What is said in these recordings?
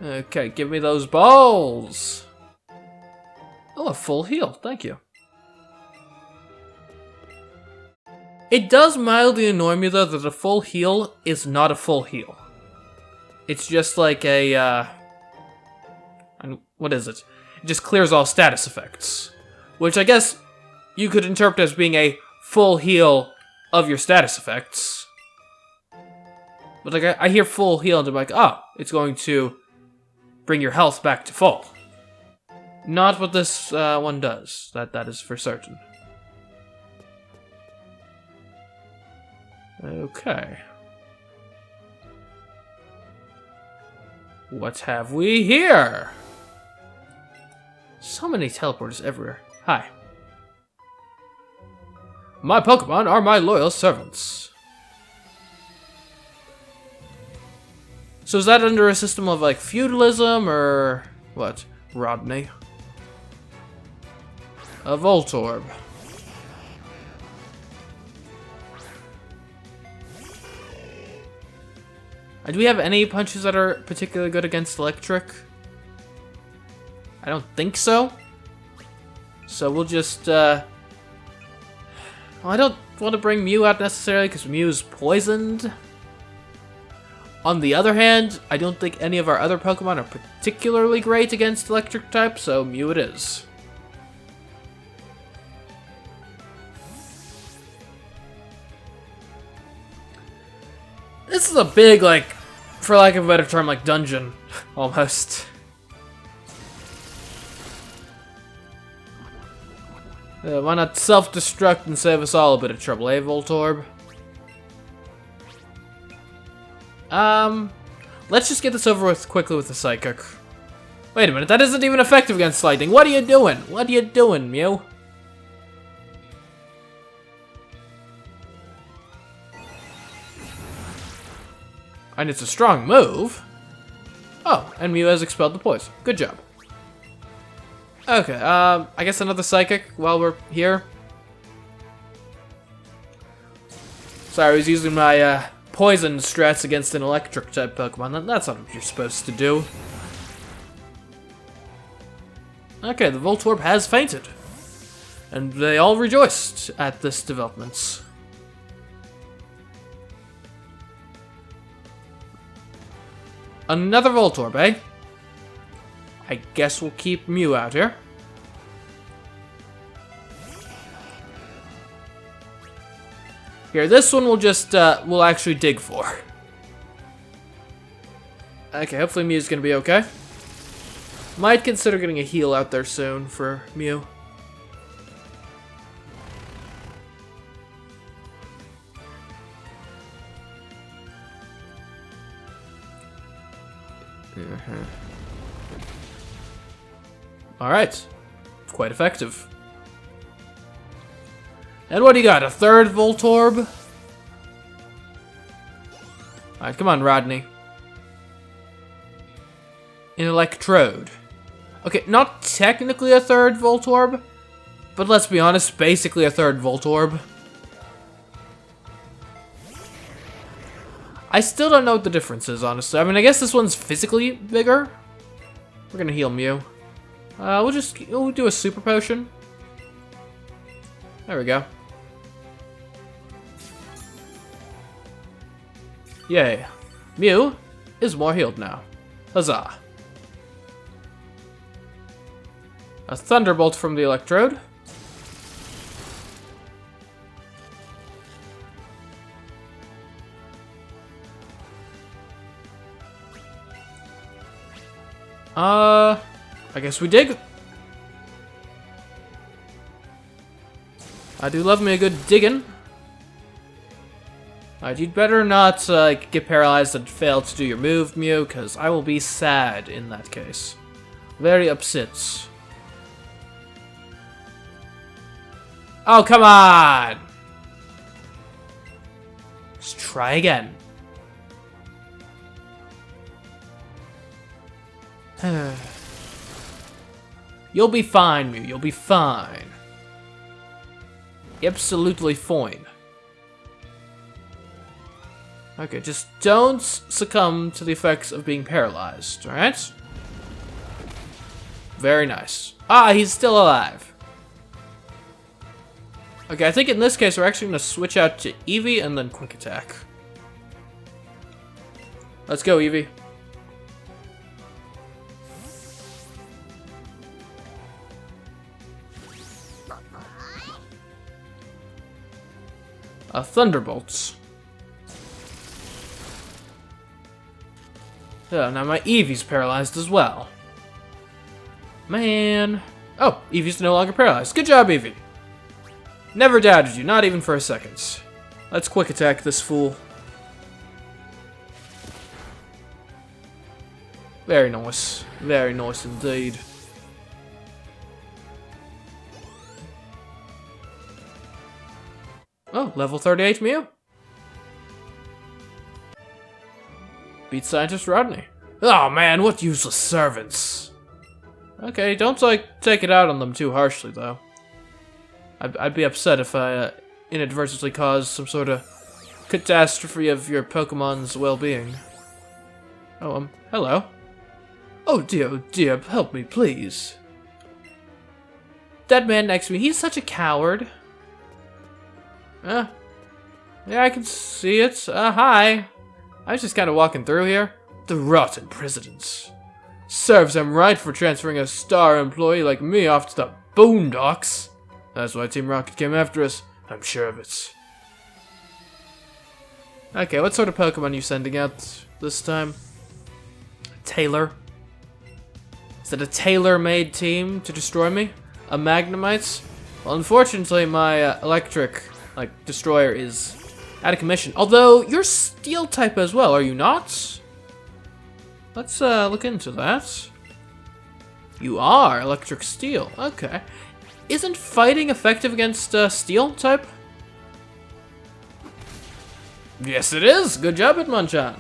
Okay, give me those balls. Oh, a full heal. Thank you. It does mildly annoy me, though, that a full heal is not a full heal. It's just like a, what is it? It just clears all status effects. Which I guess you could interpret as being a full heal of your status effects. But like, I hear full heal and I'm like, oh, it's going to bring your health back to full. Not what this one does. That is for certain. Okay. What have we here? So many teleporters everywhere. Hi. My Pokemon are my loyal servants. So is that under a system of like feudalism or what? Rodney? A Voltorb. Do we have any punches that are particularly good against electric? I don't think so. So we'll just, well, I don't want to bring Mew out necessarily because Mew's poisoned. On the other hand, I don't think any of our other Pokemon are particularly great against electric type, so Mew it is. This is a big, like, for lack of a better term, like dungeon, almost. Why not self-destruct and save us all a bit of trouble, eh, Voltorb? Let's just get this over with quickly with the Psychic. Wait a minute, that isn't even effective against lightning. What are you doing? What are you doing, Mew? And it's a strong move. Oh, and Mew has expelled the poison. Good job. Okay, I guess another Psychic while we're here. Sorry, I was using my, poison strats against an electric type Pokemon. That's not what you're supposed to do. Okay, the Voltorb has fainted. And they all rejoiced at this development. Another Voltorb, eh? I guess we'll keep Mew out here. Here, this one we'll just, we'll actually dig for. Okay, hopefully Mew's gonna be okay. Might consider getting a heal out there soon for Mew. Alright. Quite effective. And what do you got? A third Voltorb? Alright, come on, Rodney. An Electrode. Okay, not technically a third Voltorb, but let's be honest, basically a third Voltorb. I still don't know what the difference is, honestly. I mean, I guess this one's physically bigger. We're gonna heal Mew. We'll do a Super Potion. There we go. Yay. Mew is more healed now. Huzzah. A Thunderbolt from the Electrode. I guess we dig. I do love me a good digging. Alright, you'd better not get paralyzed and fail to do your move, Mew, because I will be sad in that case. Very upset. Oh, come on! Let's try again. You'll be fine, Mew. You'll be fine. Absolutely fine. Okay, just don't succumb to the effects of being paralyzed, alright? Very nice. Ah, he's still alive. Okay, I think in this case we're actually going to switch out to Eevee and then Quick Attack. Let's go, Eevee. Thunderbolts. Oh, now my Eevee's paralyzed as well. Man. Oh, Eevee's no longer paralyzed. Good job, Eevee. Never doubted you, not even for a second. Let's Quick Attack this fool. Very nice. Very nice indeed. Oh, level 38 Mew. Beat Scientist Rodney. Oh man, what useless servants. Okay, don't take it out on them too harshly though. I'd be upset if I inadvertently caused some sort of catastrophe of your Pokemon's well-being. Oh, hello. Oh dear, help me please. That man next to me, he's such a coward. Yeah, I can see it. Hi. I was just kind of walking through here. The rotten presidents. Serves them right for transferring a star employee like me off to the boondocks. That's why Team Rocket came after us. I'm sure of it. Okay, what sort of Pokemon are you sending out this time? Taylor? Is it a tailor-made team to destroy me? A Magnemite? Well, unfortunately, my electric destroyer is out of commission. Although you're Steel type as well, are you not? Let's look into that. You are Electric Steel. Okay. Isn't fighting effective against Steel type? Yes, it is. Good job, Hitmonchan.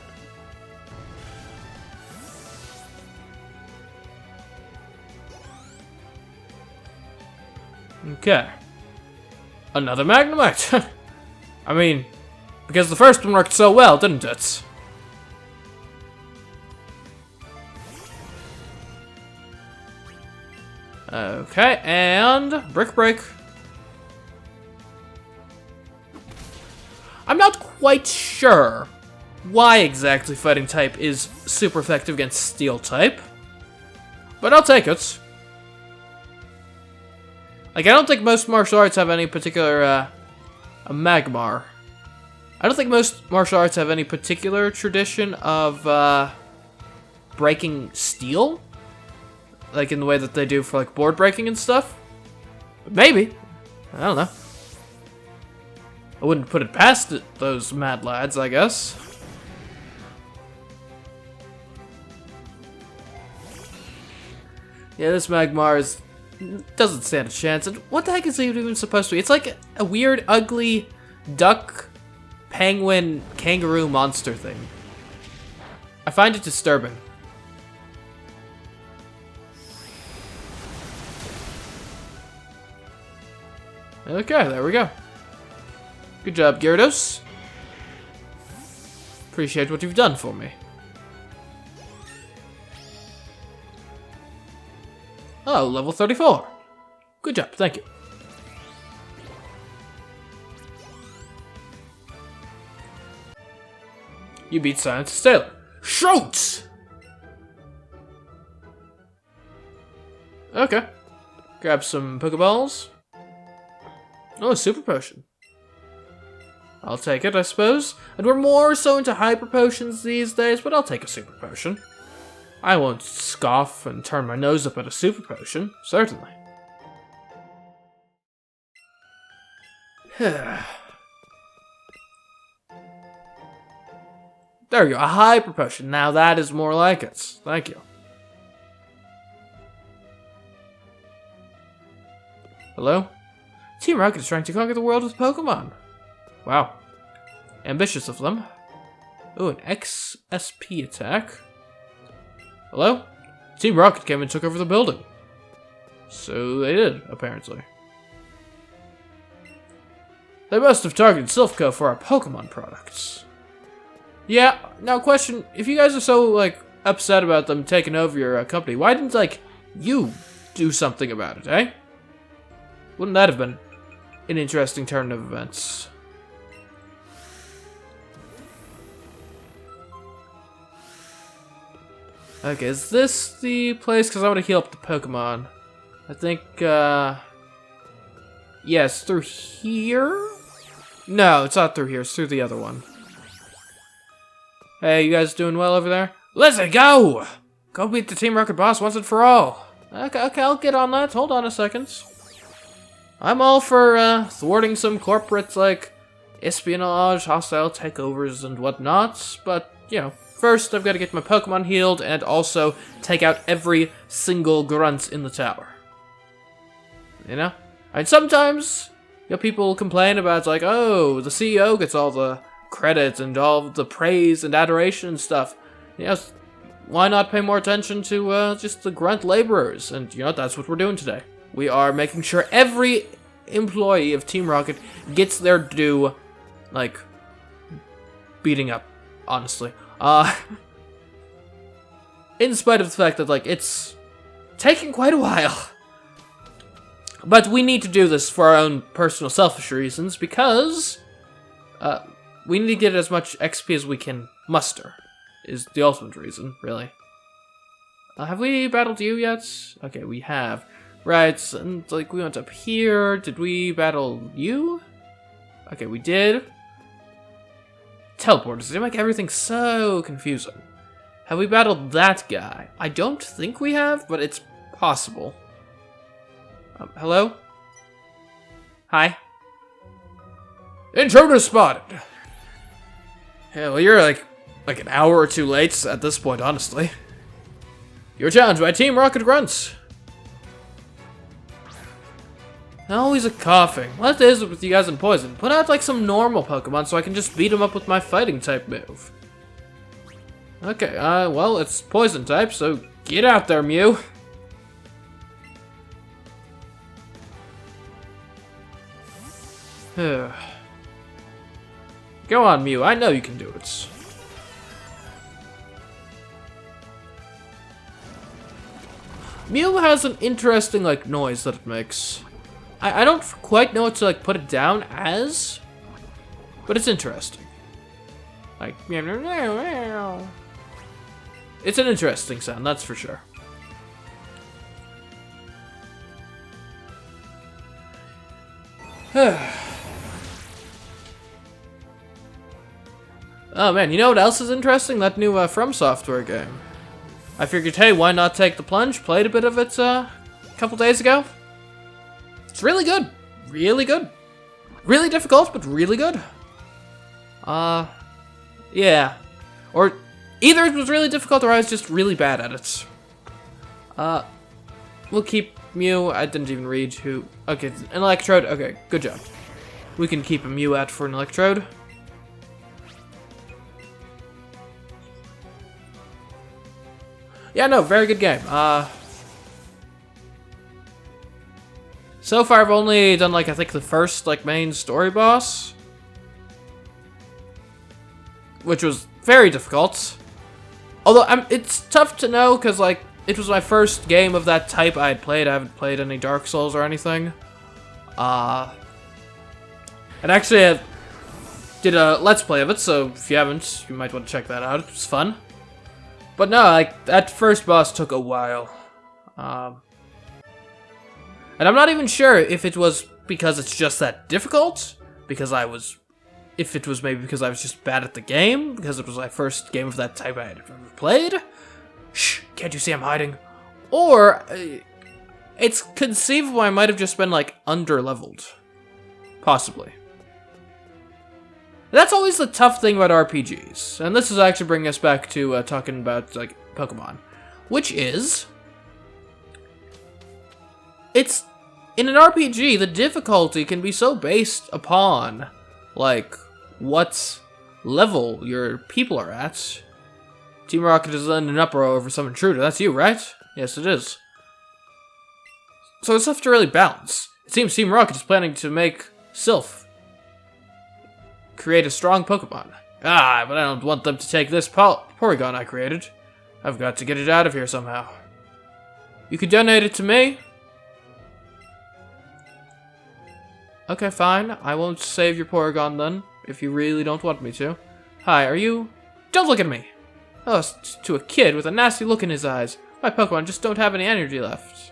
Okay. Another Magnemite. I mean, because the first one worked so well, didn't it? Okay, and Brick Break. I'm not quite sure why exactly Fighting type is super effective against Steel type, but I'll take it. I don't think most martial arts have any particular, a Magmar. I don't think most martial arts have any particular tradition of, breaking steel. Like in the way that they do for, board breaking and stuff. But maybe. I don't know. I wouldn't put it past those mad lads, I guess. Yeah, this Magmar doesn't stand a chance. And what the heck is it even supposed to be? It's like a weird, ugly duck, penguin, kangaroo monster thing. I find it disturbing. Okay, there we go. Good job, Gyarados. Appreciate what you've done for me. Oh, level 34. Good job, thank you. You beat Scientist Taylor. Shoot! Okay. Grab some Pokeballs. Oh, a Super Potion. I'll take it, I suppose. And we're more so into Hyper Potions these days, but I'll take a Super Potion. I won't scoff and turn my nose up at a Super Potion, certainly. There we go, a Hyper Potion. Now that is more like it. Thank you. Hello? Team Rocket is trying to conquer the world with Pokemon. Wow. Ambitious of them. Ooh, an XSP attack. Hello? Team Rocket came and took over the building. So they did, apparently. They must have targeted Silphco for our Pokemon products. Yeah, now question, if you guys are so, like, upset about them taking over your company, why didn't, like, you do something about it, eh? Wouldn't that have been an interesting turn of events? Okay, is this the place? Because I want to heal up the Pokemon. I think, yes, through here? No, it's not through here. It's through the other one. Hey, you guys doing well over there? Let's go! Go beat the Team Rocket boss once and for all. Okay, I'll get on that. Hold on a second. I'm all for, thwarting some corporates like espionage, hostile takeovers, and whatnot, but, you know, first I've got to get my Pokemon healed and also take out every single grunt in the tower. You know? And sometimes, you know, people complain about, like, oh, the CEO gets all the credit and all the praise and adoration and stuff. You know, why not pay more attention to, just the grunt laborers? And, you know, that's what we're doing today. We are making sure every employee of Team Rocket gets their due, like, beating up, honestly. In spite of the fact that, like, it's taking quite a while. But we need to do this for our own personal selfish reasons, because we need to get as much XP as we can muster, is the ultimate reason, really. Have we battled you yet? Okay, we have. Right, and, like, we went up here. Did we battle you? Okay, we did. Teleporters, they make everything so confusing. Have we battled that guy? I don't think we have, but it's possible. Hello? Hi? Intruder spotted! Yeah, well, you're like an hour or two late at this point, honestly. You're challenged by Team Rocket Grunts. Always a coughing. What is it with you guys and poison? Put out like some normal Pokemon so I can just beat them up with my fighting type move. Okay, well, it's poison type, so get out there, Mew. Go on, Mew. I know you can do it. Mew has an interesting, like, noise that it makes. I don't quite know what to, like, put it down as, but it's interesting. Like, it's an interesting sound, that's for sure. Oh man, you know what else is interesting? That new From Software game. I figured, hey, why not take the plunge? Played a bit of it a couple days ago. It's really good. Really good. Really difficult, but really good. Yeah. Or either it was really difficult or I was just really bad at it. We'll keep Mew. I didn't even read who. Okay, an Electrode. Okay, good job. We can keep a Mew out for an Electrode. Yeah, no, very good game. So far I've only done, like, I think the first, like, main story boss, which was very difficult. Although, it's tough to know, because, like, it was my first game of that type I had played. I haven't played any Dark Souls or anything. And actually I did a Let's Play of it, so if you haven't, you might want to check that out. It was fun. But no, like, that first boss took a while. And I'm not even sure if it was because it's just that difficult, if it was maybe because I was just bad at the game, because it was my first game of that type I had ever played. Shh, can't you see I'm hiding? Or, it's conceivable I might have just been, like, under-leveled. Possibly. That's always the tough thing about RPGs, and this is actually bringing us back to talking about, like, Pokemon, which is, it's, in an RPG, the difficulty can be so based upon, like, what level your people are at. Team Rocket is in an uproar over some intruder. That's you, right? Yes, it is. So it's tough to really balance. It seems Team Rocket is planning to make Sylph create a strong Pokemon. Ah, but I don't want them to take this Porygon I created. I've got to get it out of here somehow. You could donate it to me? Okay, fine. I won't save your Porygon then, if you really don't want me to. Hi, are you... Don't look at me! Oh, it's to a kid with a nasty look in his eyes. My Pokemon just don't have any energy left.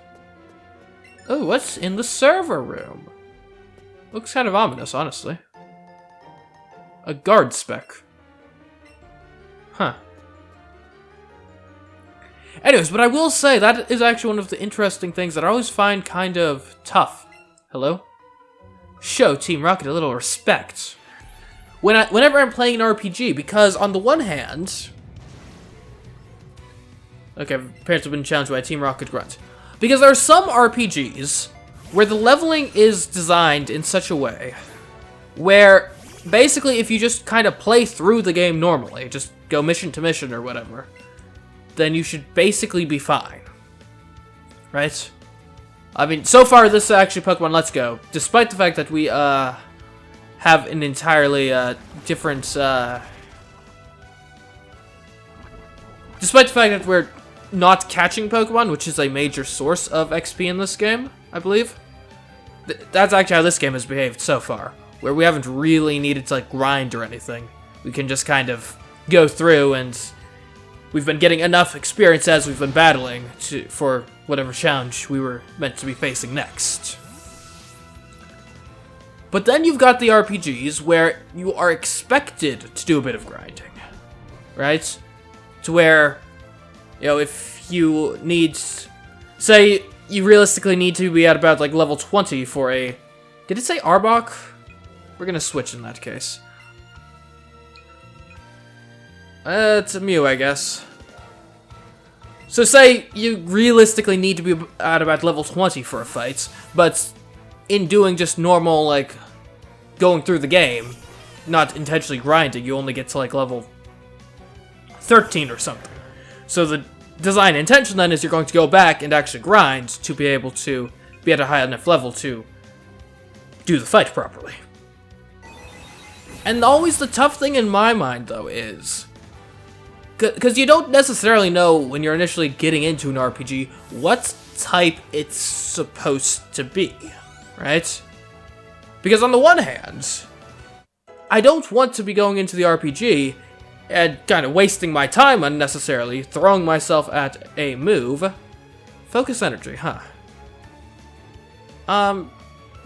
Oh, what's in the server room? Looks kind of ominous, honestly. A guard spec. Huh. Anyways, but I will say that is actually one of the interesting things that I always find kind of tough. Hello? Show Team Rocket a little respect. Whenever I'm playing an RPG, because on the one hand... Okay, parents have been challenged by Team Rocket Grunt. Because there are some RPGs where the leveling is designed in such a way where basically if you just kind of play through the game normally, just go mission to mission or whatever, then you should basically be fine. Right? I mean, so far this is actually Pokemon Let's Go, despite the fact that we have an entirely different... Despite the fact that we're not catching Pokemon, which is a major source of XP in this game, I believe. That's actually how this game has behaved so far, where we haven't really needed to like grind or anything. We can just kind of go through, and we've been getting enough experience as we've been battling for whatever challenge we were meant to be facing next. But then you've got the RPGs where you are expected to do a bit of grinding, right? To where, you know, if you need, say, you realistically need to be at about, like, level 20 for a, did it say Arbok? We're gonna switch in that case. It's a Mew, I guess. So say you realistically need to be at about level 20 for a fight, but in doing just normal, like, going through the game, not intentionally grinding, you only get to, like, level 13 or something. So the design intention then is you're going to go back and actually grind to be able to be at a high enough level to do the fight properly. And always the tough thing in my mind, though, is... Because you don't necessarily know when you're initially getting into an RPG what type it's supposed to be, right? Because on the one hand, I don't want to be going into the RPG and kind of wasting my time unnecessarily, throwing myself at a move. Focus energy, huh?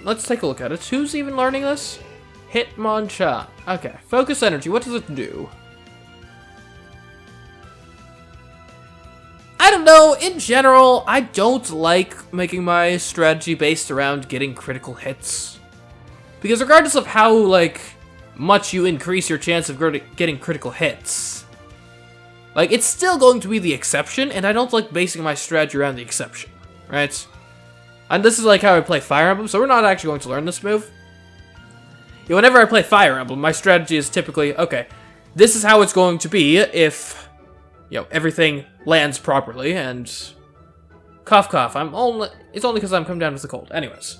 Let's take a look at it. Who's even learning this? Hitmonchan. Okay, focus energy, what does it do? I don't know, in general, I don't like making my strategy based around getting critical hits. Because regardless of how, like, much you increase your chance of getting critical hits, like, it's still going to be the exception, and I don't like basing my strategy around the exception, right? And this is like how I play Fire Emblem, so we're not actually going to learn this move. Yeah, whenever I play Fire Emblem, my strategy is typically, okay, this is how it's going to be if, you know, everything lands properly, and cough cough, it's only because I'm coming down with a cold. Anyways,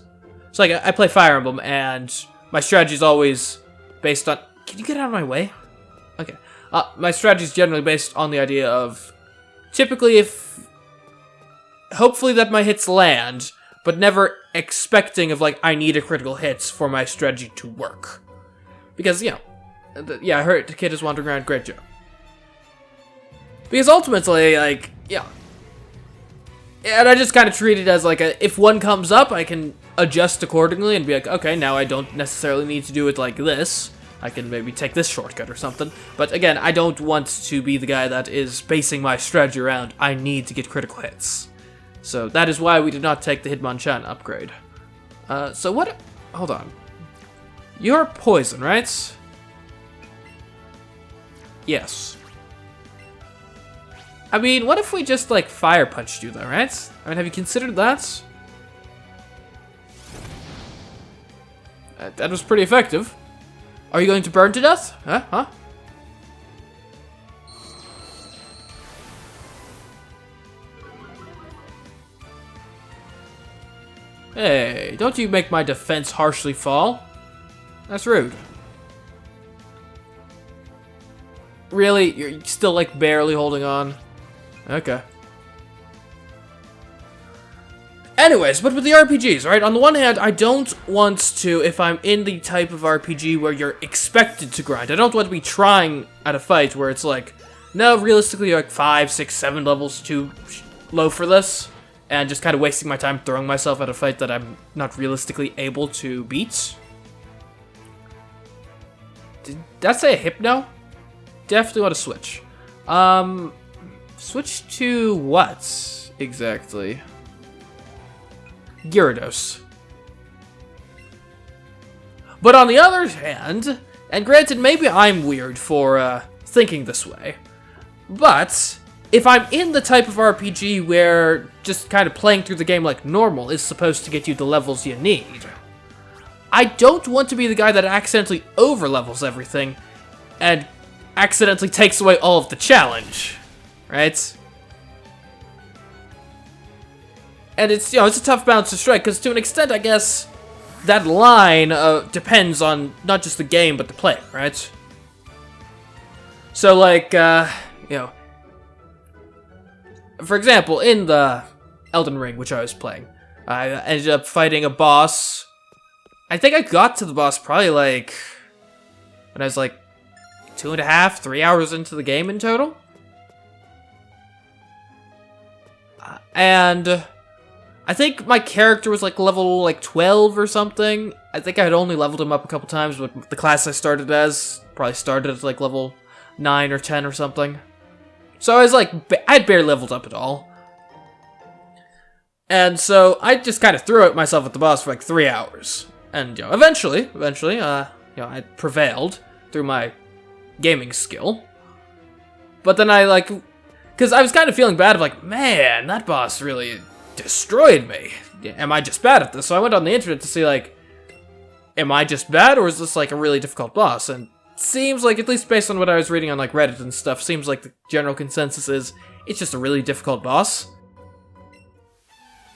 so like, I play Fire Emblem, and my strategy is always based on... Can you get out of my way? Okay. My strategy is generally based on the idea of... Typically, if... Hopefully that my hits land, but never expecting of, like, I need a critical hits for my strategy to work. Because, you know... Yeah, I heard the kid is wandering around. Great job. Because ultimately, like, yeah. And I just kind of treat it as, like, if one comes up, I can adjust accordingly and be like, okay, now I don't necessarily need to do it like this. I can maybe take this shortcut or something. But again, I don't want to be the guy that is basing my strategy around, I need to get critical hits. So that is why we did not take the Hitmonchan upgrade. So what... Hold on. You're poison, right? Yes. I mean, what if we just, like, fire punched you, though, right? I mean, have you considered that? That was pretty effective. Are you going to burn to death? Huh? Hey, don't you make my defense harshly fall. That's rude. Really? You're still, like, barely holding on? Okay. Anyways, but with the RPGs, right? On the one hand, I don't want to, if I'm in the type of RPG where you're expected to grind, I don't want to be trying at a fight where it's like, no, realistically, like 5, 6, 7 levels too low for this, and just kind of wasting my time throwing myself at a fight that I'm not realistically able to beat. Did that say a hypno? Definitely want to switch. Switch to what exactly? Gyarados. But on the other hand, and granted, maybe I'm weird for thinking this way, but if I'm in the type of RPG where just kind of playing through the game like normal is supposed to get you the levels you need, I don't want to be the guy that accidentally overlevels everything and accidentally takes away all of the challenge, right? And it's, it's a tough balance to strike, because to an extent, I guess, that line depends on not just the game, but the player, right? So, like, for example, in the Elden Ring, which I was playing, I ended up fighting a boss. I think I got to the boss probably, like, when I was, like, 2.5, 3 hours into the game in total. And I think my character was like level 12 or something. I think I had only leveled him up a couple times, but the class I started as probably started at like level 9 or 10 or something. So I was like, I had barely leveled up at all. And so I just kind of threw at myself at the boss for like 3 hours. And eventually, I prevailed through my gaming skill. But then I because I was kind of feeling bad of like, man, that boss really destroyed me. Am I just bad at this? So I went on the internet to see, like, am I just bad, or is this, like, a really difficult boss? And it seems like, at least based on what I was reading on, like, Reddit and stuff, seems like the general consensus is it's just a really difficult boss.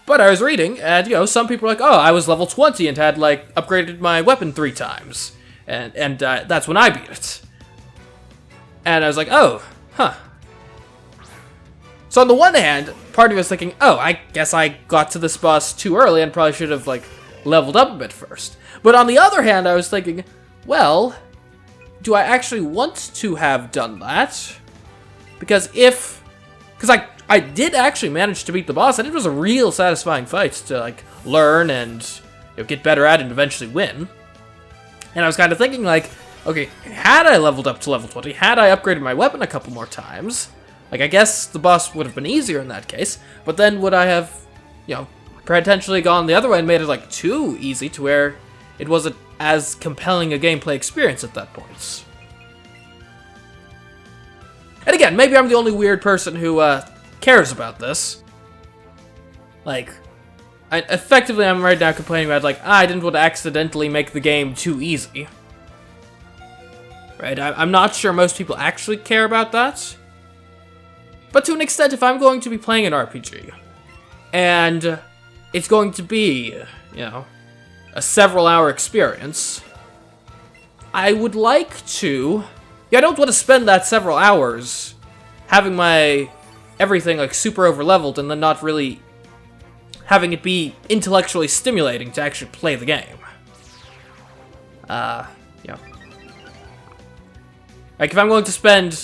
But I was reading, and, some people were like, oh, I was level 20 and had, like, upgraded my weapon 3 times. And that's when I beat it. And I was like, oh, huh. So on the one hand, part of me was thinking, oh, I guess I got to this boss too early and probably should have, like, leveled up a bit first. But on the other hand, I was thinking, well, do I actually want to have done that? Because I did actually manage to beat the boss, and it was a real satisfying fight to, like, learn and get better at and eventually win. And I was kind of thinking, like, okay, had I leveled up to level 20, had I upgraded my weapon a couple more times, like, I guess the boss would have been easier in that case, but then would I have, potentially gone the other way and made it, like, too easy to where it wasn't as compelling a gameplay experience at that point. And again, maybe I'm the only weird person who, cares about this. Like, I'm right now complaining about, like, I didn't want to accidentally make the game too easy. Right? I'm not sure most people actually care about that. But to an extent, if I'm going to be playing an RPG, and it's going to be, a several-hour experience, I would like to... I don't want to spend that several hours having my everything, like, super over-leveled and then not really having it be intellectually stimulating to actually play the game. Like, if I'm going to spend...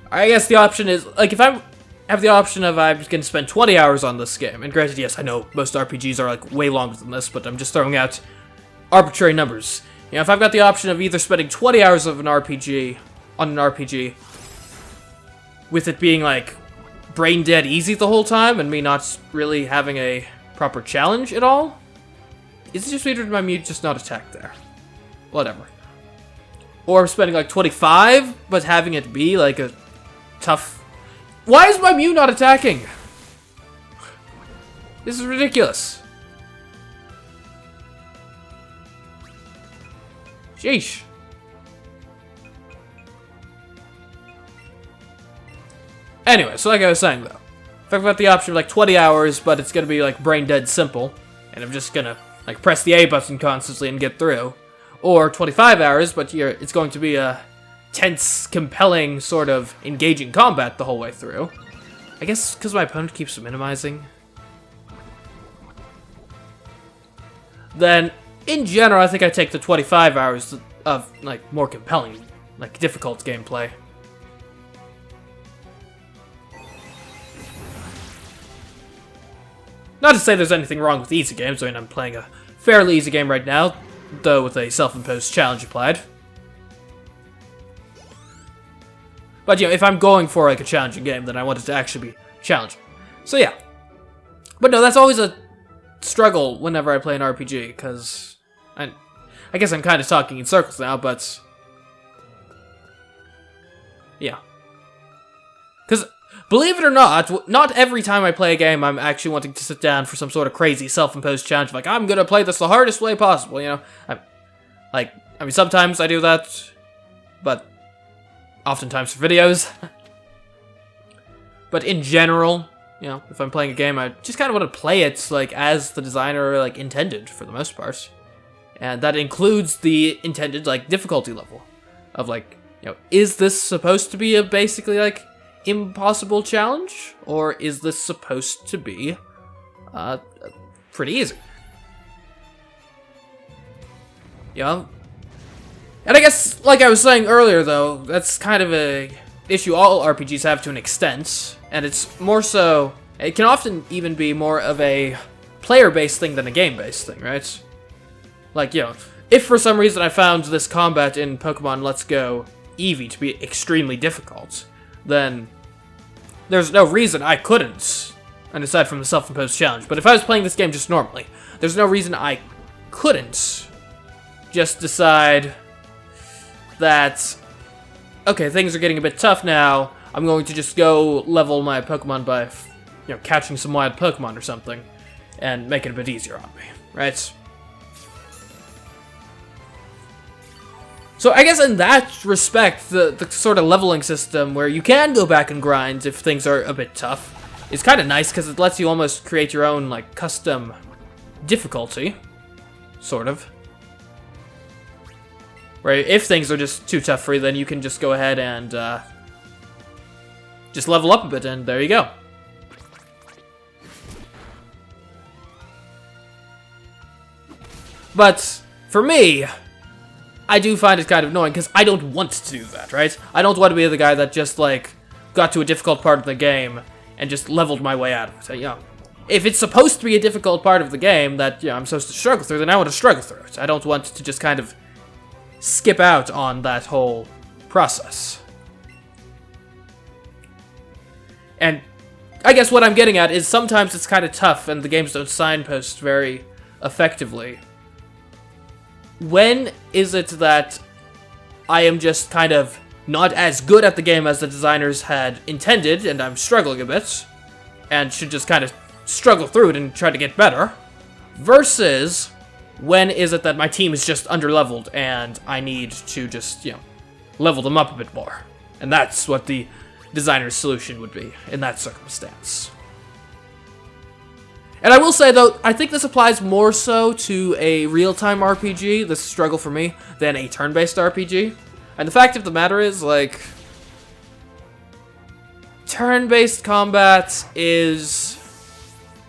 I guess the option is, like, if I have the option of I'm going to spend 20 hours on this game, and granted, yes, I know most RPGs are, like, way longer than this, but I'm just throwing out arbitrary numbers. If I've got the option of either spending 20 hours of an RPG on an RPG, with it being, like, brain dead easy the whole time, and me not really having a proper challenge at all, is it just weird my mute just not attack there? Whatever. Or spending, like, 25, but having it be, like, a tough... Why is my Mew not attacking? This is ridiculous. Sheesh. Anyway, so like I was saying, though, if I've got the option of, like, 20 hours, but it's gonna be, like, brain dead simple, and I'm just gonna, like, press the A button constantly and get through, or 25 hours, but it's going to be a tense, compelling, sort of engaging combat the whole way through. I guess because my opponent keeps minimizing. Then, in general, I think I take the 25 hours of, like, more compelling, like, difficult gameplay. Not to say there's anything wrong with easy games. I mean, I'm playing a fairly easy game right now, though with a self-imposed challenge applied. But, you know, if I'm going for, like, a challenging game, then I want it to actually be challenging. So, yeah. But no, that's always a struggle whenever I play an RPG, because I guess I'm kind of talking in circles now, but yeah. Because, believe it or not every time I play a game I'm actually wanting to sit down for some sort of crazy self-imposed challenge, like, I'm gonna play this the hardest way possible, you know? I mean, sometimes I do that, but oftentimes for videos. But in general, you know, if I'm playing a game, I just kind of want to play it, like, as the designer, like, intended, for the most part. And that includes the intended, like, difficulty level. Of, like, you know, is this supposed to be a basically, like, impossible challenge? Or is this supposed to be, pretty easy? Yeah. And I guess, like I was saying earlier, though, that's kind of a issue all RPGs have to an extent. And it's more so, it can often even be more of a player-based thing than a game-based thing, right? Like, you know, if for some reason I found this combat in Pokemon Let's Go Eevee to be extremely difficult, then there's no reason I couldn't, and aside from the self-imposed challenge. But if I was playing this game just normally, there's no reason I couldn't just decide that, okay, things are getting a bit tough now, I'm going to just go level my Pokemon by, you know, catching some wild Pokemon or something, and make it a bit easier on me, right? So I guess in that respect, the sort of leveling system where you can go back and grind if things are a bit tough is kind of nice, because it lets you almost create your own, like, custom difficulty, sort of. Where if things are just too tough for you, then you can just go ahead and, just level up a bit, and there you go. But, for me, I do find it kind of annoying, because I don't want to do that, right? I don't want to be the guy that just, like, got to a difficult part of the game, and just leveled my way out of it, you know. If it's supposed to be a difficult part of the game that, you know, I'm supposed to struggle through, then I want to struggle through it. I don't want to just kind of skip out on that whole process. And I guess what I'm getting at is sometimes it's kind of tough and the games don't signpost very effectively. When is it that I am just kind of not as good at the game as the designers had intended, and I'm struggling a bit, and should just kind of struggle through it and try to get better, versus when is it that my team is just underleveled and I need to just, you know, level them up a bit more. And that's what the designer's solution would be in that circumstance. And I will say, though, I think this applies more so to a real-time RPG, this struggle for me, than a turn-based RPG. And the fact of the matter is, like, turn-based combat is...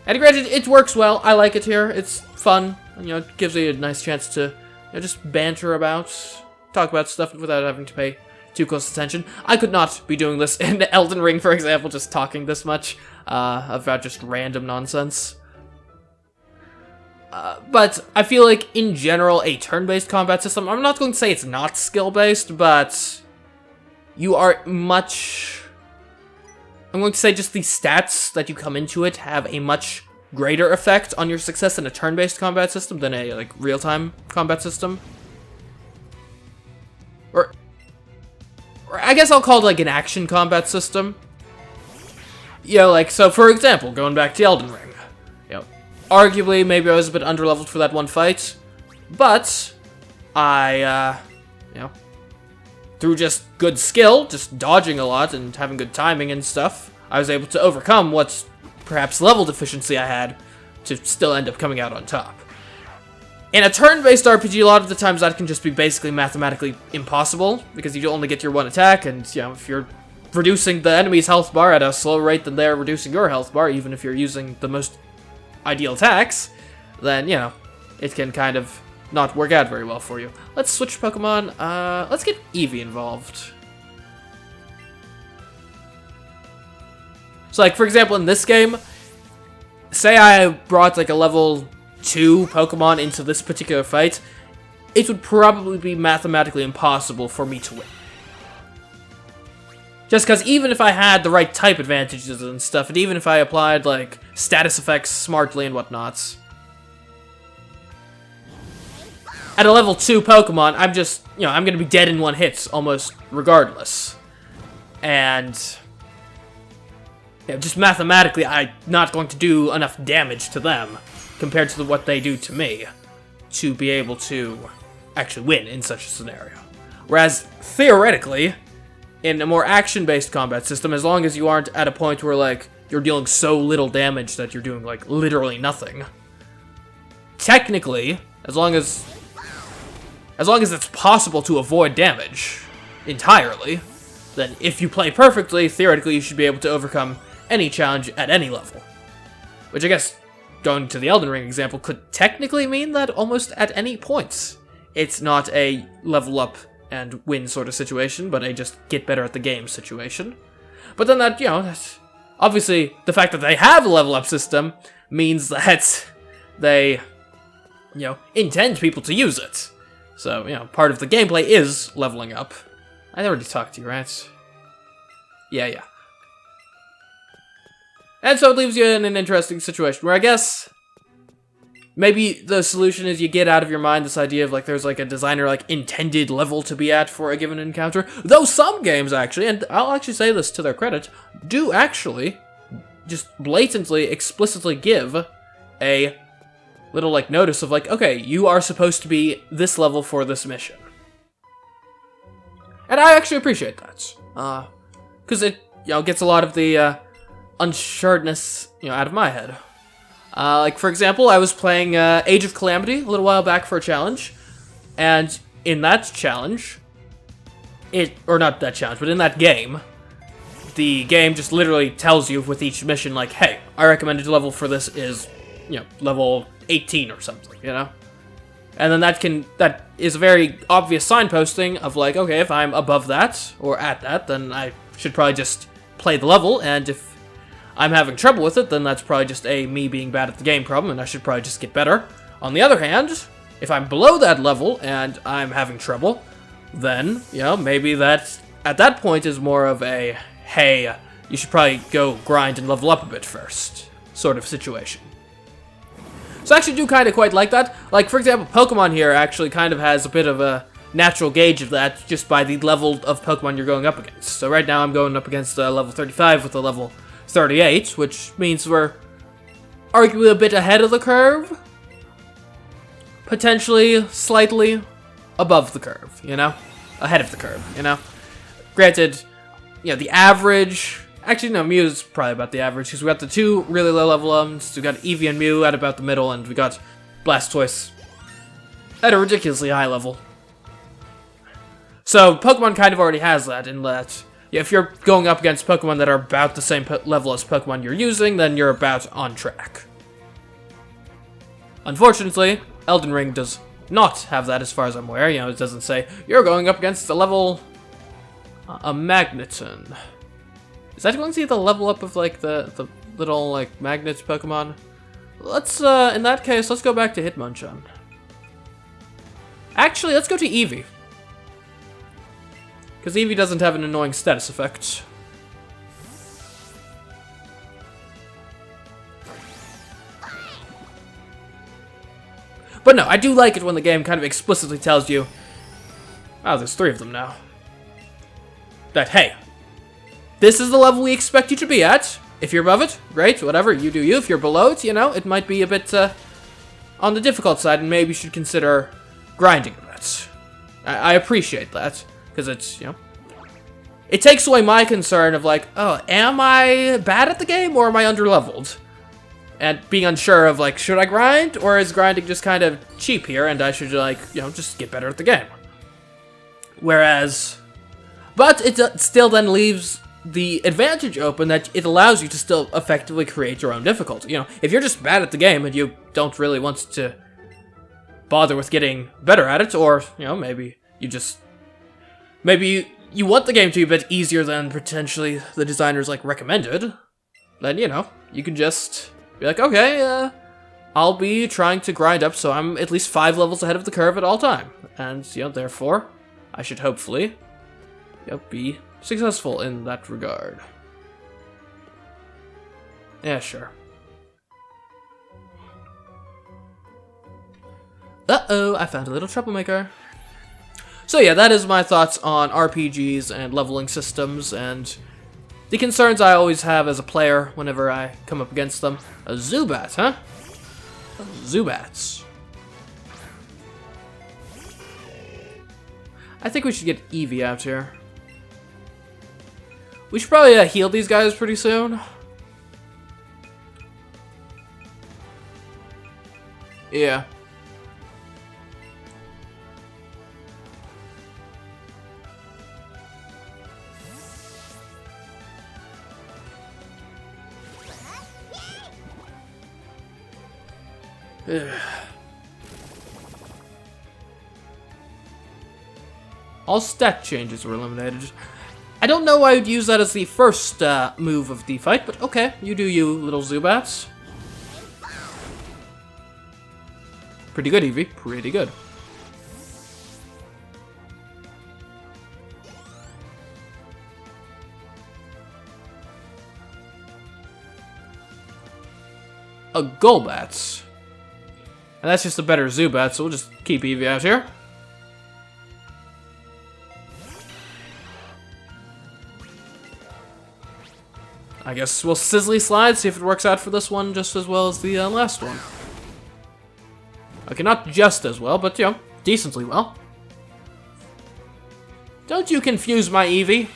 And granted, it works well. I like it here. It's fun. You know, it gives you a nice chance to, you know, just banter about, talk about stuff without having to pay too close attention. I could not be doing this in Elden Ring, for example, just talking this much about just random nonsense. But I feel like, in general, a turn-based combat system, I'm not going to say it's not skill-based, but you are much... I'm going to say just the stats that you come into it have a much greater effect on your success in a turn-based combat system than a, like, real-time combat system. Or I guess I'll call it, like, an action combat system. You know, like, so, for example, going back to Elden Ring. You know, arguably, maybe I was a bit underleveled for that one fight, but I, you know, through just good skill, just dodging a lot and having good timing and stuff, I was able to overcome what's perhaps level deficiency I had to still end up coming out on top. In a turn-based RPG, a lot of the times that can just be basically mathematically impossible, because you only get your one attack, and, you know, if you're reducing the enemy's health bar at a slower rate than they're reducing your health bar, even if you're using the most ideal attacks, then, you know, it can kind of not work out very well for you. Let's switch Pokemon. Let's get Eevee involved. So, like, for example, in this game, say I brought, like, a level 2 Pokemon into this particular fight, it would probably be mathematically impossible for me to win. Just because even if I had the right type advantages and stuff, and even if I applied, like, status effects smartly and whatnot, at a level 2 Pokemon, I'm just, you know, I'm going to be dead in one hit almost regardless. And, you know, just mathematically, I'm not going to do enough damage to them compared to what they do to me to be able to actually win in such a scenario. Whereas, theoretically, in a more action-based combat system, as long as you aren't at a point where, like, you're dealing so little damage that you're doing, like, literally nothing, technically, as long as it's possible to avoid damage entirely, then if you play perfectly, theoretically you should be able to overcome any challenge at any level. Which I guess, going to the Elden Ring example, could technically mean that almost at any point, it's not a level up and win sort of situation, but a just get better at the game situation. But then that, you know, that's obviously the fact that they have a level up system means that they, you know, intend people to use it. So, you know, part of the gameplay is leveling up. I already talked to you, right? Yeah. And so it leaves you in an interesting situation where I guess maybe the solution is you get out of your mind this idea of, like, there's, like, a designer, like, intended level to be at for a given encounter. Though some games, actually, and I'll actually say this to their credit, do actually just blatantly, explicitly give a little, like, notice of, like, okay, you are supposed to be this level for this mission. And I actually appreciate that. Because it, you know, gets a lot of the, unsureness, you know, out of my head. Like, for example, I was playing Age of Calamity a little while back for a challenge, and in that challenge, or not that challenge, but in that game, the game just literally tells you with each mission, like, hey, our recommended level for this is, you know, level 18 or something, you know? And then that is a very obvious signposting of, like, okay, if I'm above that, or at that, then I should probably just play the level, and if I'm having trouble with it, then that's probably just me being bad at the game problem, and I should probably just get better. On the other hand, if I'm below that level, and I'm having trouble, then, you know, maybe that, at that point, is more of a, hey, you should probably go grind and level up a bit first, sort of situation. So I actually do kind of quite like that. Like, for example, Pokemon here actually kind of has a bit of a natural gauge of that just by the level of Pokemon you're going up against. So right now I'm going up against level 35 with a level 38, which means we're arguably a bit ahead of the curve. Potentially slightly above the curve, you know? Ahead of the curve, you know? Granted, you know, the average... Actually, no, Mew is probably about the average, because we got the two really low-level we got Eevee and Mew at about the middle, and we got Blastoise at a ridiculously high level. So, Pokemon kind of already has that, in that, yeah, if you're going up against Pokemon that are about the same level as Pokemon you're using, then you're about on track. Unfortunately, Elden Ring does not have that as far as I'm aware. You know, it doesn't say, you're going up against a level... a Magneton. Is that going to be the level up of, like, the little, like, Magnets Pokemon? Let's, in that case, let's go back to Hitmonchan. Actually, let's go to Eevee. Because Eevee doesn't have an annoying status effect. But no, I do like it when the game kind of explicitly tells you... Oh, there's 3 of them now. That, hey, this is the level we expect you to be at. If you're above it, great, whatever, you do you. If you're below it, you know, it might be a bit on the difficult side, and maybe you should consider grinding a bit. I appreciate that, because it's, you know, it takes away my concern of, like, oh, am I bad at the game, or am I underleveled? and being unsure of, like, should I grind, or is grinding just kind of cheap here, and I should, like, you know, just get better at the game. Whereas, but it still then leaves the advantage open that it allows you to still effectively create your own difficulty. You know, if you're just bad at the game and you don't really want to bother with getting better at it, or, you know, maybe you want the game to be a bit easier than potentially the designers, like, recommended, then, you know, you can just be like, okay, I'll be trying to grind up so I'm at least 5 levels ahead of the curve at all time. And, you know, therefore, I should hopefully, you know, be successful in that regard. Yeah, sure. Uh-oh, I found a little troublemaker. So yeah, that is my thoughts on RPGs and leveling systems, and the concerns I always have as a player whenever I come up against them. A Zubat, huh? Zubats. I think we should get Eevee out here. We should probably heal these guys pretty soon. Yeah. All stat changes were eliminated. I don't know why I would use that as the first move of the fight, but okay, you do you, little Zubats. Pretty good, Eevee. Pretty good. A Golbats. And that's just a better Zubat, so we'll just keep Eevee out here. I guess we'll Sizzly Slide, see if it works out for this one just as well as the last one. Okay, not just as well, but, you know, decently well. Don't you confuse my Eevee.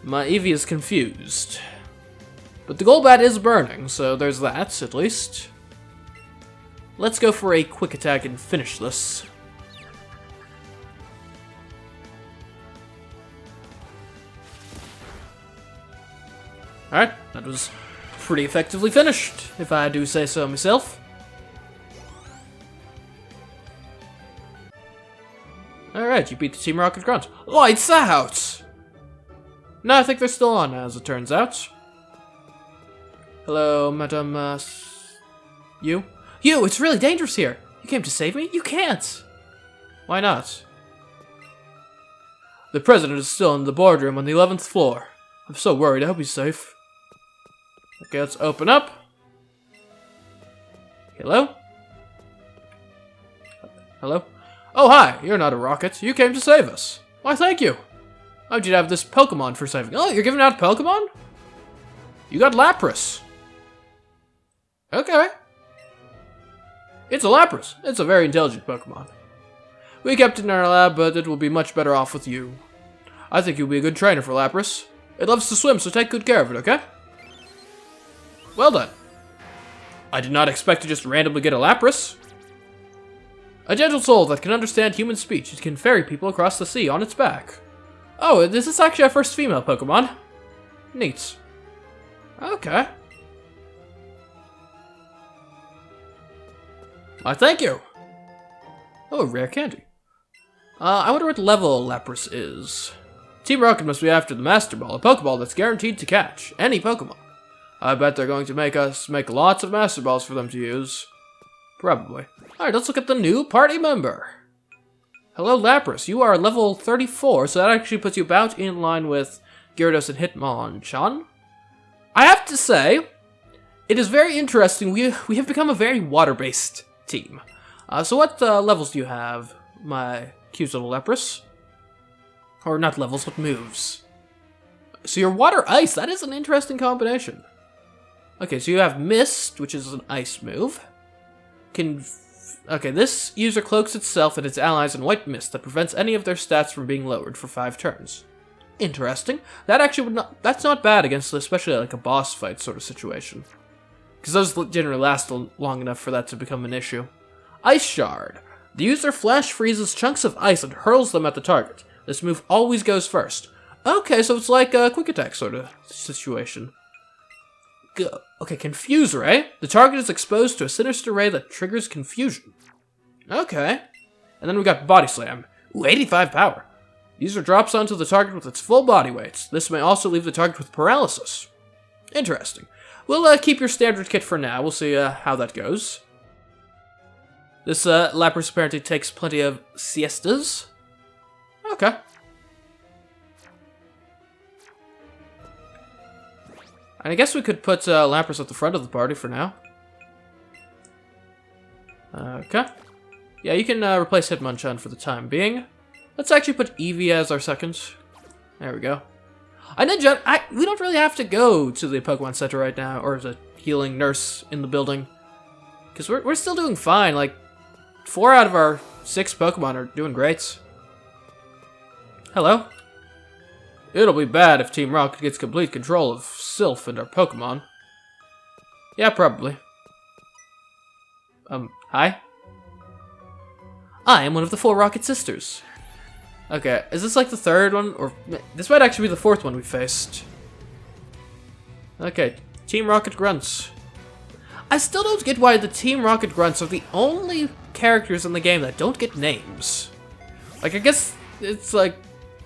My Eevee is confused. But the Golbat is burning, so there's that, at least. Let's go for a quick attack and finish this. Alright, that was pretty effectively finished, if I do say so myself. Alright, you beat the Team Rocket Grunt. Lights out! No, I think they're still on, as it turns out. Hello, Madame, You? You, it's really dangerous here! You came to save me? You can't! Why not? The President is still in the boardroom on the 11th floor. I'm so worried, I hope he's safe. Okay, let's open up. Hello? Hello? Oh, hi! You're not a rocket. You came to save us. Why, thank you. How'd you have this Pokemon for saving? Oh, you're giving out Pokemon? You got Lapras. Okay. It's a Lapras. It's a very intelligent Pokemon. We kept it in our lab, but it will be much better off with you. I think you'll be a good trainer for Lapras. It loves to swim, so take good care of it, okay? Well done. I did not expect to just randomly get a Lapras. A gentle soul that can understand human speech. It can ferry people across the sea on its back. Oh, this is actually our first female Pokemon. Neat. Okay. Why, thank you. Oh, rare candy. I wonder what level Lapras is. Team Rocket must be after the Master Ball, a Pokeball that's guaranteed to catch any Pokemon. I bet they're going to make us make lots of Master Balls for them to use. Probably. Alright, let's look at the new party member. Hello, Lapras. You are level 34, so that actually puts you about in line with Gyarados and Hitmonchan. I have to say, it is very interesting. We have become a very water-based team. So what levels do you have, my cute little Lapras? Or not levels, but moves. So you're water-ice. That is an interesting combination. Okay, so you have Mist, which is an ice move. Okay, this user cloaks itself and its allies in white mist that prevents any of their stats from being lowered for 5 turns. Interesting. That actually would not... That's not bad against, especially like a boss fight sort of situation. Because those generally last long enough for that to become an issue. Ice Shard. The user flash freezes chunks of ice and hurls them at the target. This move always goes first. Okay, so it's like a quick attack sort of situation. Okay, Confuse Ray. The target is exposed to a sinister ray that triggers confusion. Okay. And then we got Body Slam. Ooh, 85 power. User drops onto the target with its full body weight. This may also leave the target with paralysis. Interesting. We'll keep your standard kit for now. We'll see how that goes. This Lapras apparently takes plenty of siestas. Okay. And I guess we could put Lapras at the front of the party for now. Okay. Yeah, you can replace Hitmonchan for the time being. Let's actually put Eevee as our second. There we go. I know, John, we don't really have to go to the Pokemon Center right now, or the healing nurse in the building. Because we're still doing fine. Like, 4 out of our 6 Pokemon are doing great. Hello? It'll be bad if Team Rocket gets complete control of Sylph and our Pokemon. Yeah, probably. Hi? I am one of the 4 Rocket Sisters. Okay, is this like the 3rd one? Or this might actually be the 4th one we faced. Okay, Team Rocket Grunts. I still don't get why the Team Rocket Grunts are the only characters in the game that don't get names. Like, I guess it's like,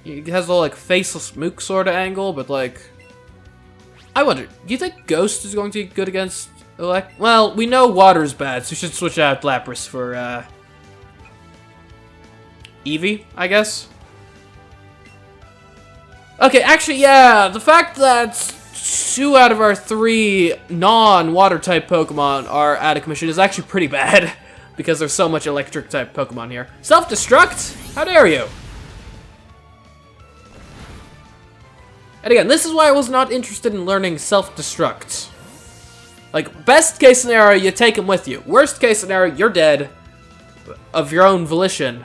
it has a little like faceless mook sort of angle, but like, I wonder, do you think Ghost is going to be good against Elect? Well, we know Water's bad, so we should switch out Lapras for Eevee, I guess. Okay, actually, yeah, the fact that 2 out of our 3 non-water-type Pokemon are out of commission is actually pretty bad, because there's so much electric-type Pokemon here. Self-destruct? How dare you? And again, this is why I was not interested in learning self-destruct. Like, best case scenario, you take him with you. Worst case scenario, you're dead of your own volition,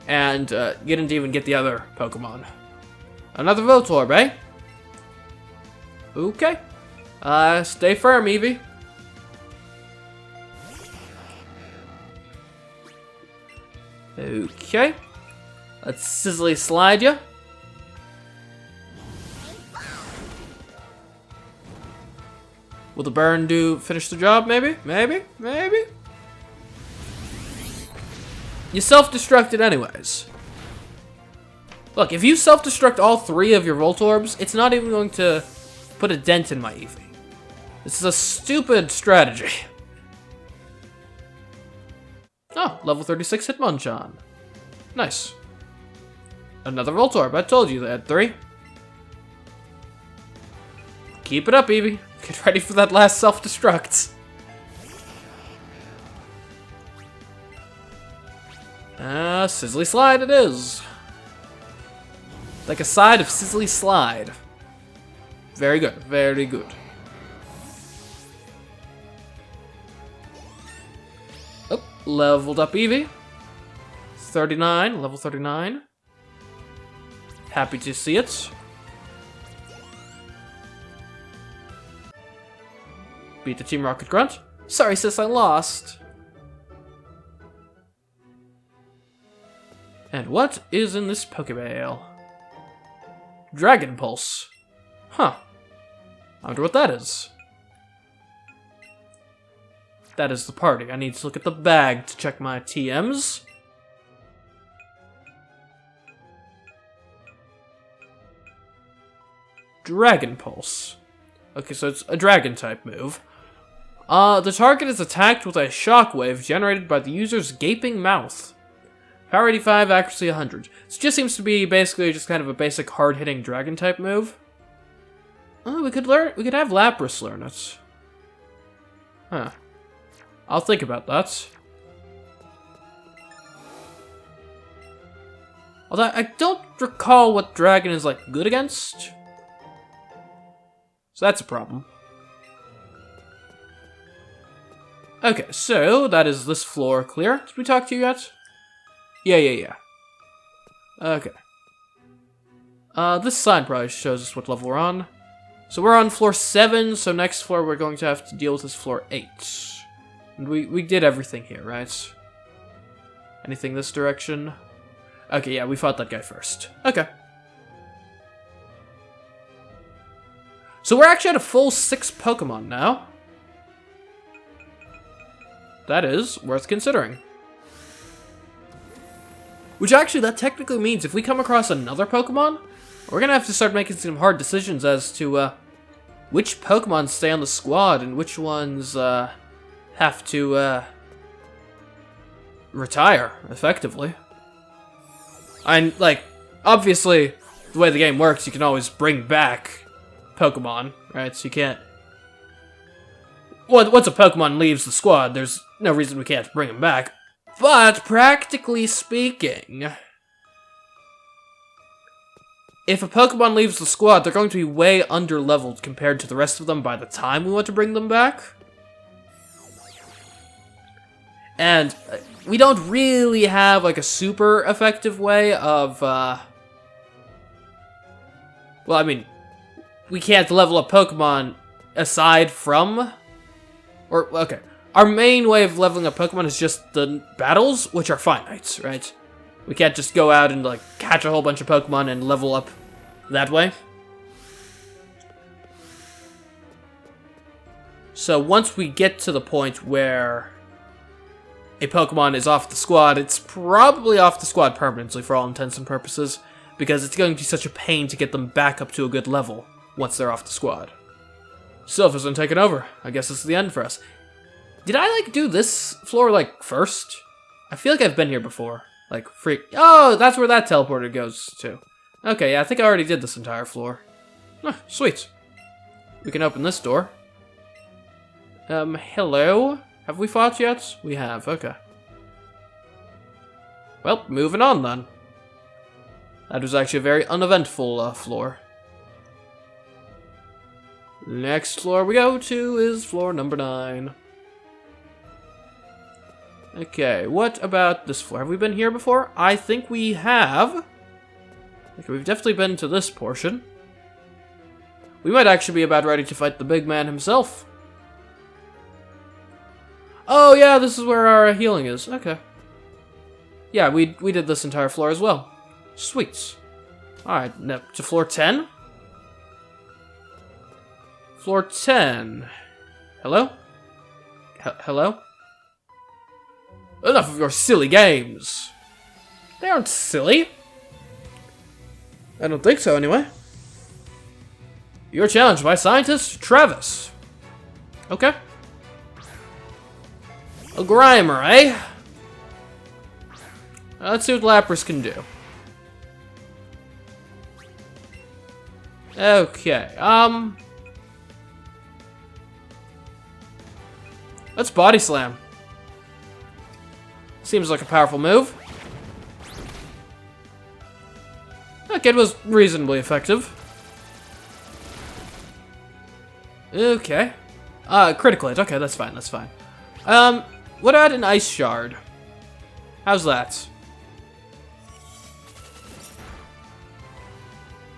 and you didn't even get the other Pokemon. Another Voltorb, eh? Okay. Stay firm, Eevee. Okay. Let's Sizzly Slide ya. Will the burn finish the job, maybe? Maybe? You self-destructed anyways. Look, if you self-destruct all 3 of your Voltorbs, it's not even going to put a dent in my Eevee. This is a stupid strategy. Oh, level 36 Hitmonchan. Nice. Another Voltorb. I told you they had 3. Keep it up, Eevee. Get ready for that last self-destruct. Sizzly Slide it is. Like a side of Sizzly Slide. Very good, very good. Oh, leveled up Eevee. 39, level 39. Happy to see it. Beat the Team Rocket Grunt. Sorry, sis, I lost. And what is in this Pokeball? Dragon Pulse. Huh. I wonder what that is. That is the party. I need to look at the bag to check my TMs. Dragon Pulse. Okay, so it's a dragon-type move. The target is attacked with a shockwave generated by the user's gaping mouth. Power 85, accuracy 100. This just seems to be basically just kind of a basic hard-hitting dragon-type move. Oh, we could have Lapras learn it. Huh. I'll think about that. Although I don't recall what dragon is like good against. So that's a problem. Okay, so that is this floor clear. Did we talk to you yet? Yeah. Okay. This sign probably shows us what level we're on. So we're on floor 7, so next floor we're going to have to deal with is floor 8. And we did everything here, right? Anything this direction? Okay, yeah, we fought that guy first. Okay. So we're actually at a full 6 Pokemon now. That is worth considering. Which actually, that technically means if we come across another Pokemon, we're gonna have to start making some hard decisions as to which Pokemon stay on the squad and which ones have to retire, effectively. And, like, obviously, the way the game works, you can always bring back Pokemon, right? So you can't... Once a Pokemon leaves the squad, there's no reason we can't bring him back. But, practically speaking, if a Pokemon leaves the squad, they're going to be way under-leveled compared to the rest of them by the time we want to bring them back. And we don't really have, like, a super effective way of, well, I mean, we can't level up Pokemon aside from... Or, okay, our main way of leveling up Pokemon is just the battles, which are finite, right? We can't just go out and, like, catch a whole bunch of Pokemon and level up that way. So once we get to the point where a Pokemon is off the squad, it's probably off the squad permanently for all intents and purposes, because it's going to be such a pain to get them back up to a good level once they're off the squad. Sylph isn't taken over. I guess it's the end for us. Did I, like, do this floor, like, first? I feel like I've been here before. Like, freak. Oh, that's where that teleporter goes to. Okay, yeah, I think I already did this entire floor. Ah, sweet. We can open this door. Hello? Have we fought yet? We have, okay. Well, moving on then. That was actually a very uneventful floor. Next floor we go to is floor number 9. Okay, what about this floor? Have we been here before? I think we have. Okay, we've definitely been to this portion. We might actually be about ready to fight the big man himself. Oh yeah, this is where our healing is. Okay. Yeah, we did this entire floor as well. Sweet. Alright, now to floor 10. Floor 10. Hello? Hello? Enough of your silly games. They aren't silly. I don't think so, anyway. You're challenged by scientist Travis. Okay. A Grimer, eh? Let's see what Lapras can do. Okay, let's Body Slam. Seems like a powerful move. That kid was reasonably effective. Okay. Critical hit. Okay, that's fine, that's fine. What about an Ice Shard? How's that?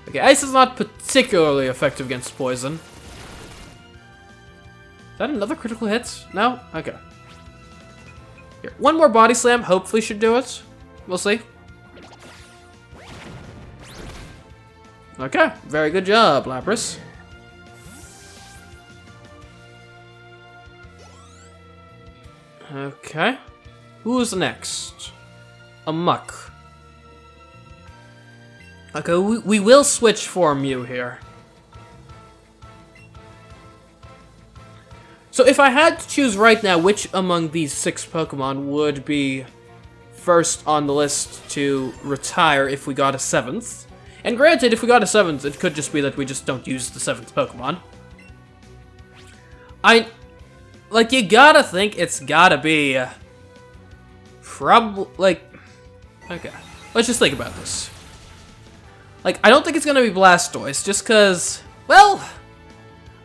Okay, Ice is not particularly effective against poison. Is that another critical hit? No? Okay. Here, one more Body Slam hopefully should do it. We'll see. Okay, very good job, Lapras. Okay. Who's next? A Muck. Okay, we will switch for Mew here. So if I had to choose right now which among these 6 Pokemon would be first on the list to retire if we got a 7th, and granted, if we got a 7th, it could just be that we just don't use the 7th Pokemon. Like, you gotta think it's gotta be... probably, like... Okay, let's just think about this. Like, I don't think it's gonna be Blastoise, just because... Well...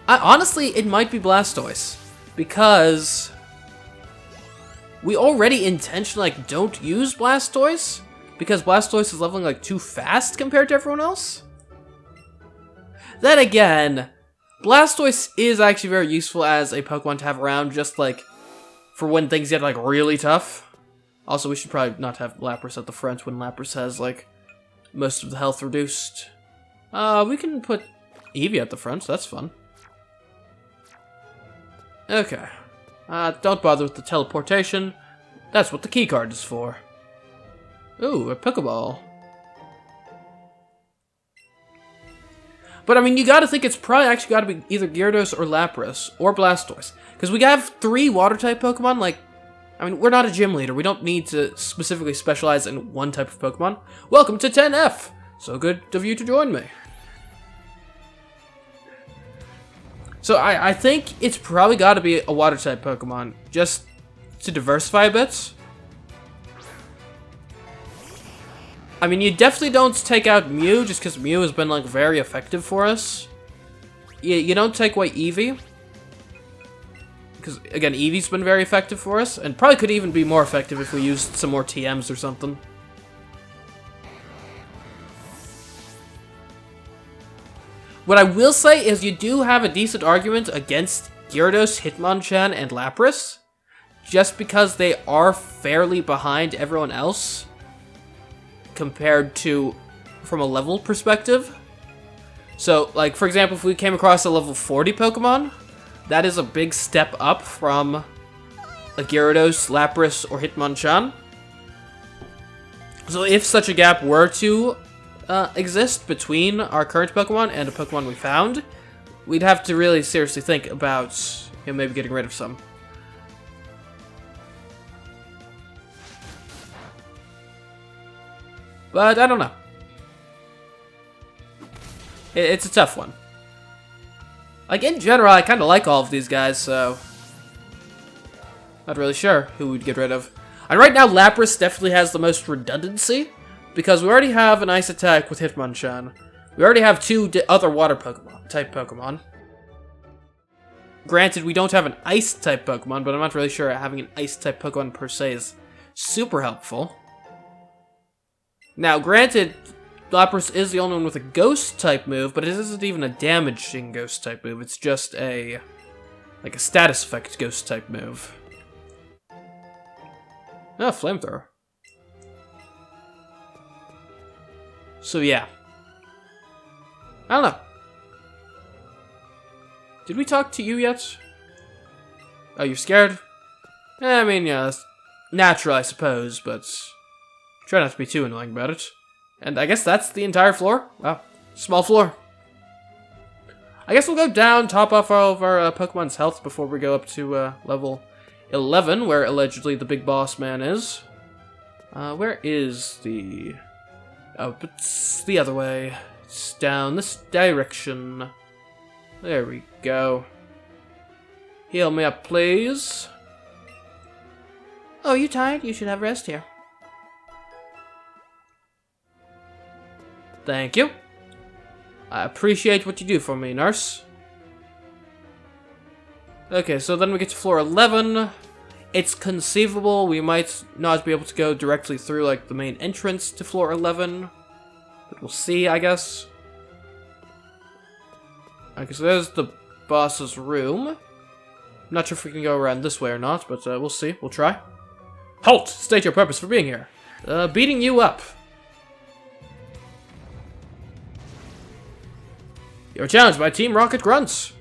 honestly, it might be Blastoise. Because... we already intentionally, like, don't use Blastoise. Because Blastoise is leveling, like, too fast compared to everyone else. Then again, Blastoise is actually very useful as a Pokemon to have around, just like for when things get like really tough. Also, we should probably not have Lapras at the front when Lapras has like most of the health reduced. We can put Eevee at the front, so that's fun. Okay. Don't bother with the teleportation. That's what the keycard is for. Ooh, a Pokeball. But I mean, you gotta think it's probably actually gotta be either Gyarados or Lapras or Blastoise. Because we have 3 Water-type Pokemon, like, I mean, we're not a gym leader. We don't need to specifically specialize in one type of Pokemon. Welcome to 10F! So good of you to join me. So I think it's probably gotta be a Water-type Pokemon, just to diversify a bit. I mean, you definitely don't take out Mew, just because Mew has been, like, very effective for us. You don't take away Eevee. Because, again, Eevee's been very effective for us, and probably could even be more effective if we used some more TMs or something. What I will say is you do have a decent argument against Gyarados, Hitmonchan, and Lapras, just because they are fairly behind everyone else compared to from a level perspective. So, like, for example, if we came across a level 40 Pokemon, that is a big step up from a Gyarados, Lapras, or Hitmonchan. So if such a gap were to exist between our current Pokemon and a Pokemon we found, we'd have to really seriously think about maybe getting rid of some. But I don't know. It's a tough one. Like, in general, I kind of like all of these guys, so not really sure who we'd get rid of. And right now, Lapras definitely has the most redundancy, because we already have an Ice attack with Hitmonchan. We already have 2 other Water type Pokemon. Granted, we don't have an Ice-type Pokemon, but I'm not really sure having an Ice-type Pokemon per se is super helpful. Now, granted, Lapras is the only one with a Ghost-type move, but it isn't even a damaging Ghost-type move. It's just a status effect Ghost-type move. Oh, Flamethrower. So, yeah. I don't know. Did we talk to you yet? Oh, you're scared? I mean, yeah, that's natural, I suppose, but try not to be too annoying about it. And I guess that's the entire floor. Wow, small floor. I guess we'll go down, top off all of our Pokemon's health before we go up to level 11, where allegedly the big boss man is. Where is the... Oh, it's the other way. It's down this direction. There we go. Heal me up, please. Oh, you tired? You should have rest here. Thank you. I appreciate what you do for me, nurse. Okay, so then we get to floor 11. It's conceivable we might not be able to go directly through, like, the main entrance to floor 11. But we'll see, I guess. Okay, so there's the boss's room. I'm not sure if we can go around this way or not, but we'll see. We'll try. Halt! State your purpose for being here. Beating you up. You're challenged by Team Rocket Grunts.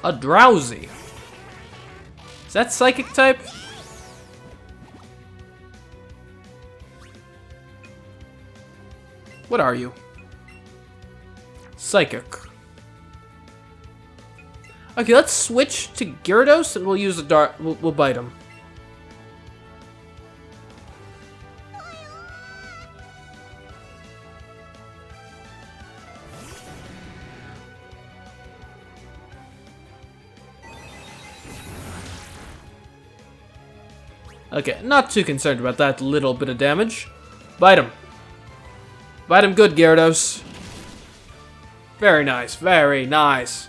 A Drowsy. Is that Psychic type? What are you? Psychic. Okay, let's switch to Gyarados and we'll use a dart. We'll bite him. Okay, not too concerned about that little bit of damage. Bite him. Bite him good, Gyarados. Very nice, very nice.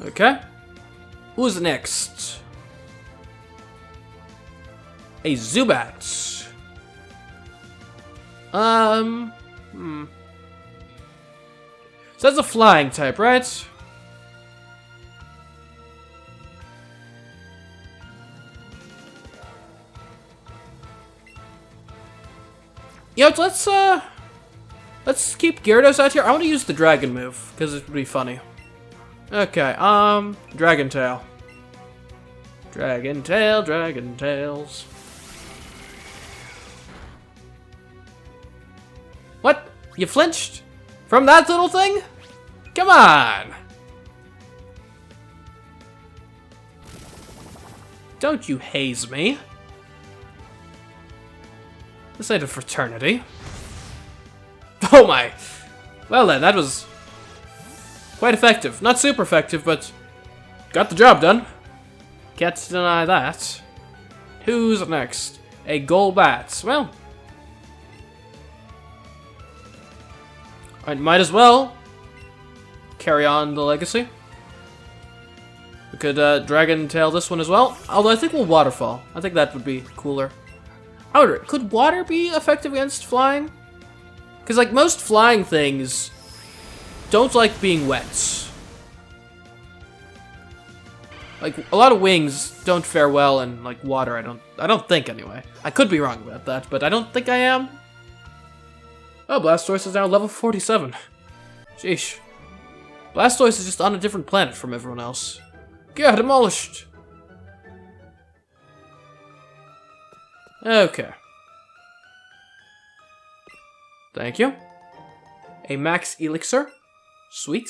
Okay. Who's next? A Zubat. So that's a flying type, right? You know, let's keep Gyarados out here. I want to use the dragon move, because it would be funny. Okay, Dragon Tail. Dragon Tail, Dragon Tails. What? You flinched? From that little thing? Come on! Don't you haze me. This ain't a fraternity. Oh my! Well then, that was quite effective. Not super effective, but got the job done. Can't deny that. Who's next? A Golbat. Well, I might as well carry on the legacy. We could Dragon Tail this one as well. Although I think we'll Waterfall. I think that would be cooler. I wonder, could water be effective against flying? Because like most flying things don't like being wet. Like a lot of wings don't fare well in like water. I don't think anyway. I could be wrong about that, but I don't think I am. Oh, Blastoise is now level 47. Sheesh. Blastoise is just on a different planet from everyone else. Yeah, demolished. Okay. Thank you. A Max Elixir. Sweet.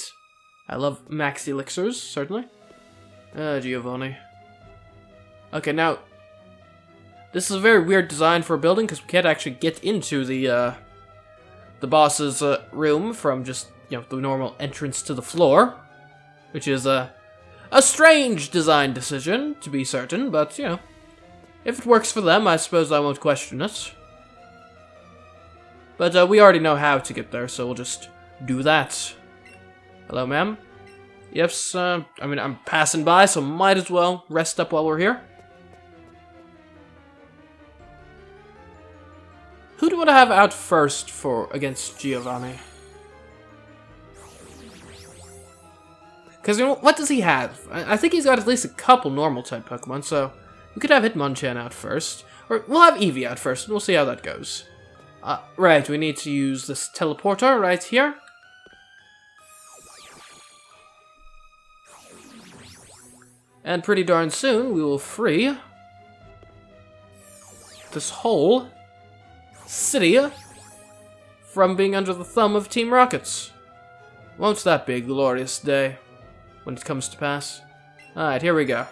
I love Max Elixirs, certainly. Giovanni. Okay, now, this is a very weird design for a building because we can't actually get into the boss's room from just, you know, the normal entrance to the floor, which is a strange design decision, to be certain, but, you know, if it works for them, I suppose I won't question it. But we already know how to get there, so we'll just do that. Hello, ma'am. Yes, I mean, I'm passing by, so might as well rest up while we're here. Who do you want to have out first for against Giovanni? Because, you know, what does he have? I think he's got at least a couple normal-type Pokemon, so we could have Hitmonchan out first. Or we'll have Eevee out first, and we'll see how that goes. Right, we need to use this teleporter right here. And pretty darn soon, we will free this whole city from being under the thumb of Team Rockets. Won't that be a glorious day when it comes to pass? Alright, here we go.